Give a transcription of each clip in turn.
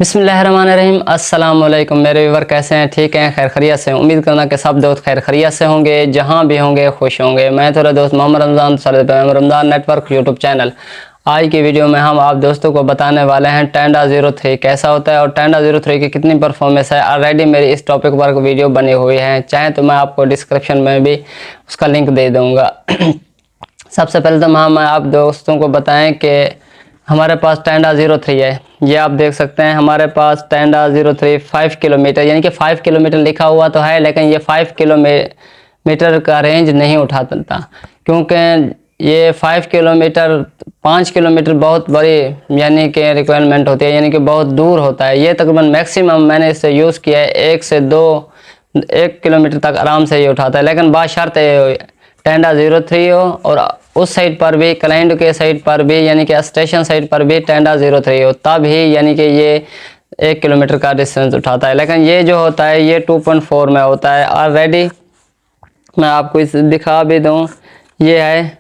बिस्मिल्लाहिर्रहमानिर्रहीम। अस्सलाम वालेकुम मेरे व्यूअर, कैसे हैं? ठीक हैं, खैर खैरियत से। उम्मीद करना कि सब दोस्त खैर खैरियत से होंगे, जहां भी होंगे खुश होंगे। मैं थोड़ा दोस्त Mohammad Ramzan Ramzan network YouTube channel. आज की वीडियो में हम आप दोस्तों को बताने वाले हैं टेंडा 03 कैसा होता है और टेंडा 03 की कितनी परफॉर्मेंस है। ऑलरेडी मेरी इस टॉपिक पर वीडियो बनी हुई है, चाहे तो मैं आपको डिस्क्रिप्शन में भी उसका लिंक दे दूँगा। सबसे पहले तो हम आप दोस्तों को बताएँ कि हमारे पास टेंडा 03 है। ये आप देख सकते हैं हमारे पास टेंडा 03 5 किलोमीटर, यानी कि 5 किलोमीटर लिखा हुआ तो है, लेकिन ये 5 किलोमीटर का रेंज नहीं उठाता, क्योंकि ये 5 किलोमीटर 5 किलोमीटर बहुत बड़ी यानी कि रिक्वायरमेंट होती है, यानी कि बहुत दूर होता है। ये तकरीबन मैक्सिमम मैंने इससे यूज़ किया है 1 से 1 किलोमीटर तक आराम से ये उठाता है, लेकिन बाशर्त टेंडा 03 हो और उस साइड पर भी, क्लाइंट के साइड पर भी, यानी कि स्टेशन साइड पर भी टेंडा 03 हो, तब ही यानी कि ये 1 किलोमीटर का डिस्टेंस उठाता है। लेकिन ये जो होता है ये 2.4 में होता है। ऑलरेडी मैं आपको इस दिखा भी दूँ, ये है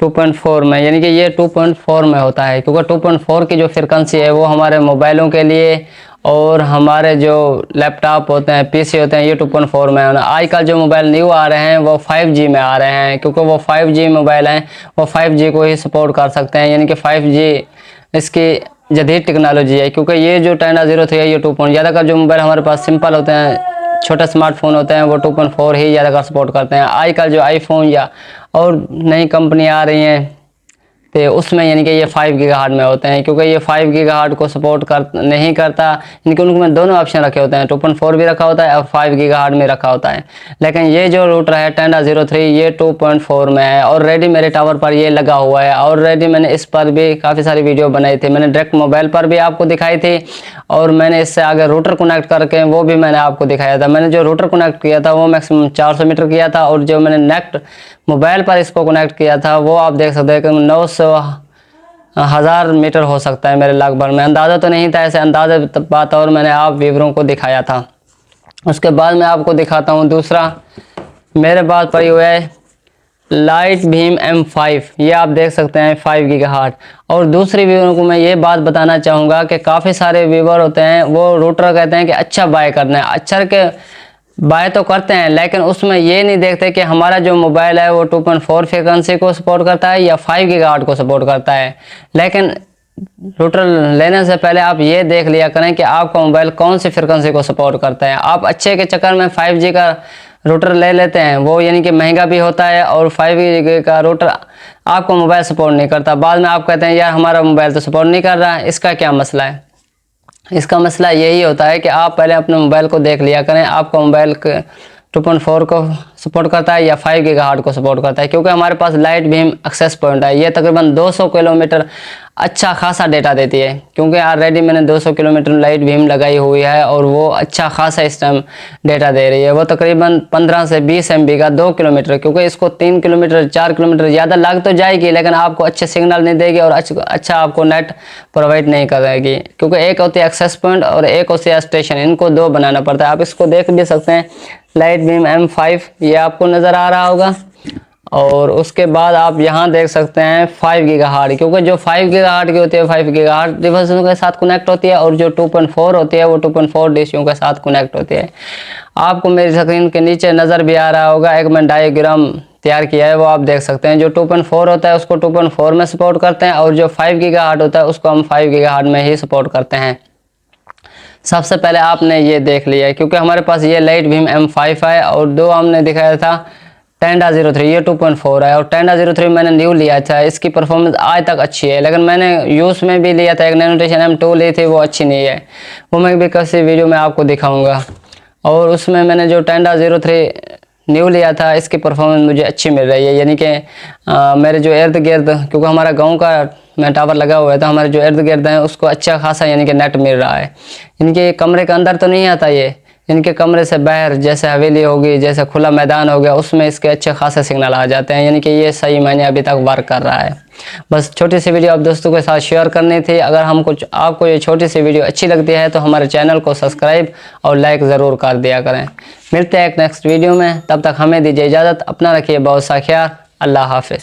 2.4 में, यानी कि ये 2.4 में होता है, क्योंकि 2.4 की जो फ्रिक्वेंसी है वो हमारे मोबाइलों के लिए और हमारे जो लैपटॉप होते हैं, पीसी होते हैं, ये 2.4 में है। आजकल जो मोबाइल न्यू आ रहे हैं वो 5G में आ रहे हैं, क्योंकि वो 5G मोबाइल हैं, वो 5G को ही सपोर्ट कर सकते हैं, यानी कि 5G इसकी जदीद टेक्नोलॉजी है। क्योंकि ये जो टेंडा 03 है ये 2. ज़्यादातर जो मोबाइल हमारे पास सिंपल होते हैं, छोटे स्मार्टफोन होते हैं, वो 2.4 ही ज़्यादातर सपोर्ट करते हैं। आजकल जो आईफोन या और नई कंपनी आ रही हैं तो उसमें यानी कि ये 5 गीगाहर्ट्ज़ में होते हैं, क्योंकि ये 5 गीगाहर्ट्ज़ को सपोर्ट नहीं करता। इनके उनमें दोनों ऑप्शन रखे होते हैं, 2.4 भी रखा होता है और 5 गीगाहर्ट्ज़ में रखा होता है। लेकिन ये जो रूटर है टेंडा 03 ये 2.4 में है। ऑलरेडी मेरे टावर पर ये लगा हुआ है। ऑलरेडी मैंने इस पर भी काफ़ी सारी वीडियो बनाई थी, मैंने डायरेक्ट मोबाइल पर भी आपको दिखाई थी, और मैंने इससे आगे रूटर कनेक्ट करके वो भी मैंने आपको दिखाया था। मैंने जो रूटर कनेक्ट किया था वो मैक्सिमम 400 मीटर किया था, और जो मैंने नेट मोबाइल पर इसको कनेक्ट किया था वो आप देख सकते हैं कि 900-1000 मीटर हो सकता है मेरे लगभग में। अंदाज़ा तो नहीं था, ऐसे अंदाज़े बात और मैंने आप व्यूअरों को दिखाया था। उसके बाद मैं आपको दिखाता हूँ दूसरा मेरे पास पड़ी हुई है लाइट भीम M5। ये आप देख सकते हैं 5 गीगाहर्ट्ज़। और दूसरी व्यूअरों को मैं ये बात बताना चाहूँगा कि काफ़ी सारे व्यूअर होते हैं वो रूटर कहते हैं कि अच्छा बाय करना है, अच्छा के बाय तो करते हैं, लेकिन उसमें ये नहीं देखते कि हमारा जो मोबाइल है वो 2.4 फ्रीक्वेंसी को सपोर्ट करता है या 5 गीगाहर्ट्ज़ को सपोर्ट करता है। लेकिन रूटर लेने से पहले आप ये देख लिया करें कि आपका मोबाइल कौन सी फ्रीक्वेंसी को सपोर्ट करता है। आप अच्छे के चक्कर में 5G का रूटर ले लेते हैं, वो यानी कि महंगा भी होता है, और 5G का रूटर आपको मोबाइल सपोर्ट नहीं करता। बाद में आप कहते हैं यार हमारा मोबाइल तो सपोर्ट नहीं कर रहा है, इसका क्या मसला है? इसका मसला यही होता है कि आप पहले अपने मोबाइल को देख लिया करें, आपका मोबाइल 2.4 को सपोर्ट करता है या 5 गीगाहर्ट्ज़ को सपोर्ट करता है। क्योंकि हमारे पास लाइट भीम एक्सेस पॉइंट है, ये तकरीबन 200 किलोमीटर अच्छा खासा डेटा देती है, क्योंकि ऑलरेडी मैंने 200 किलोमीटर लाइट भीम लगाई हुई है और वो अच्छा खासा इस टाइम डेटा दे रही है। वो तकरीबन 15 से 20 MB का 2 किलोमीटर, क्योंकि इसको 3 किलोमीटर 4 किलोमीटर ज़्यादा लग तो जाएगी, लेकिन आपको अच्छे सिग्नल नहीं देगी और अच्छा आपको नेट प्रोवाइड नहीं करेगी। क्योंकि एक होती है एक्सेस पॉइंट और एक होती है स्टेशन, इनको दो बनाना पड़ता है। आप इसको देख भी सकते हैं, लाइट भीम M5 ये आपको नज़र आ रहा होगा। और उसके बाद आप यहाँ देख सकते हैं 5 गीगाहर्ट्ज़, क्योंकि जो 5 गीगाहर्ट्ज़ की होती है 5 गीगाहर्ट्ज़ डिवाइसों के साथ कनेक्ट होती है, और जो 2.4 होती है वो 2.4 डिशों के साथ कनेक्ट होती है। आपको मेरी स्क्रीन के नीचे नज़र भी आ रहा होगा, एक मैं डायग्राम तैयार किया है, वो आप देख सकते हैं। जो 2.4 होता है उसको 2.4 में सपोर्ट करते हैं, और जो 5 गीगाहर्ट्ज़ होता है उसको हम 5 गीगाहर्ट्ज़ में ही सपोर्ट करते हैं। सबसे पहले आपने ये देख लिया है, क्योंकि हमारे पास ये लाइट भीम M5 है, और दो हमने दिखाया था टेंडा 03 ये 2.4 है। और टेंडा 03 मैंने न्यू लिया था, इसकी परफॉर्मेंस आज तक अच्छी है, लेकिन मैंने यूज़ में भी लिया था एक नैनोटेशन M2 ली थी, वो अच्छी नहीं है, वो मैं भी किसी वीडियो में आपको दिखाऊंगा। और उसमें मैंने जो टेंडा 03 न्यू लिया था इसकी परफॉर्मेंस मुझे अच्छी मिल रही है, यानी कि मेरे जो इर्द गिर्द, क्योंकि हमारा गांव का मैं टावर लगा हुआ है, तो हमारे जो इर्द गिर्द हैं उसको अच्छा खासा यानी कि नेट मिल रहा है। यानी कि कमरे के अंदर तो नहीं आता ये, इनके कमरे से बाहर जैसे हवेली होगी, जैसे खुला मैदान हो गया, उसमें इसके अच्छे खासे सिग्नल आ जाते हैं, यानी कि ये सही मैंने अभी तक वर्क कर रहा है। बस छोटी सी वीडियो आप दोस्तों के साथ शेयर करनी थी। अगर आपको ये छोटी सी वीडियो अच्छी लगती है तो हमारे चैनल को सब्सक्राइब और लाइक ज़रूर कर दिया करें। मिलते हैं एक नेक्स्ट वीडियो में, तब तक हमें दीजिए इजाज़त। अपना रखिए बहुत सा ख्याल। अल्लाह हाफिज़।